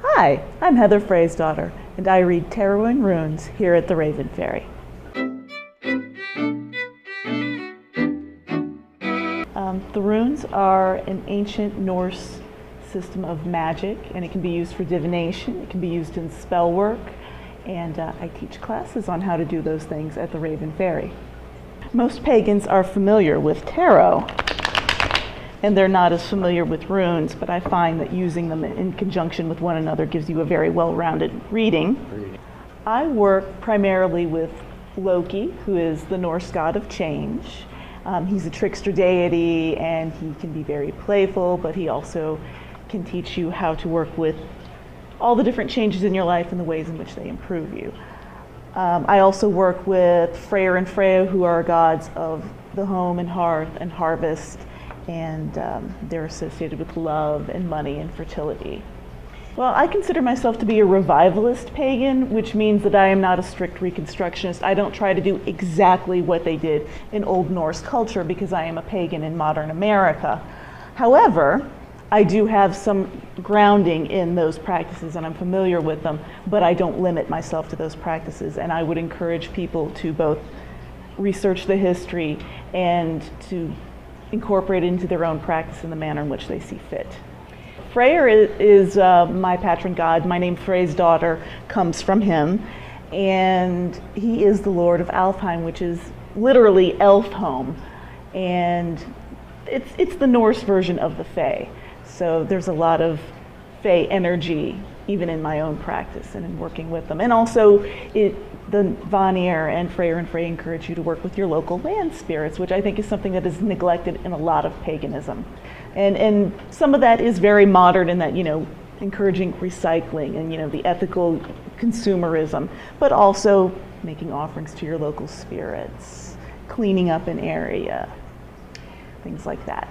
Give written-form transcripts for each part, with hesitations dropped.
Hi, I'm Heather Freysdottir, and I read tarot and runes here at the Raven Faerie. The runes are an ancient Norse system of magic, and it can be used for divination, it can be used in spell work, and I teach classes on how to do those things at the Raven Faerie. Most pagans are familiar with tarot, and they're not as familiar with runes, but I find that using them in conjunction with one another gives you a very well-rounded reading. I work primarily with Loki, who is the Norse god of change. He's a trickster deity, and he can be very playful, but he also can teach you how to work with all the different changes in your life and the ways in which they improve you. I also work with Freyr and Freya, who are gods of the home and hearth and harvest, and they're associated with love and money and fertility. Well, I consider myself to be a revivalist pagan, which means that I am not a strict reconstructionist. I don't try to do exactly what they did in Old Norse culture because I am a pagan in modern America. However, I do have some grounding in those practices and I'm familiar with them, but I don't limit myself to those practices, and I would encourage people to both research the history and to incorporate it into their own practice in the manner in which they see fit. Freyr is my patron god. My name Freysdottir comes from him, and he is the lord of Alfheim, which is literally elf home, and it's the Norse version of the Fae. So there's a lot of Fae energy even in my own practice and in working with them. And also the Vanir and Freyr encourage you to work with your local land spirits, which I think is something that is neglected in a lot of paganism. And some of that is very modern in that, encouraging recycling and, the ethical consumerism, but also making offerings to your local spirits, cleaning up an area, things like that.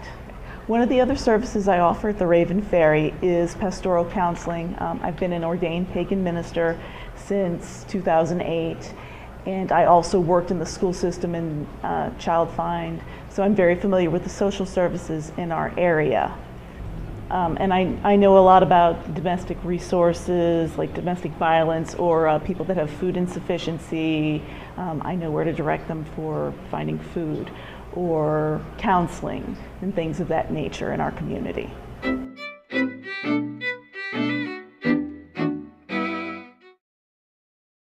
One of the other services I offer at the Raven Faerie is pastoral counseling. I've been an ordained pagan minister since 2008, and I also worked in the school system in child find, so I'm very familiar with the social services in our area. And I know a lot about domestic resources, like domestic violence, or people that have food insufficiency. I know where to direct them for finding food, or counseling and things of that nature in our community.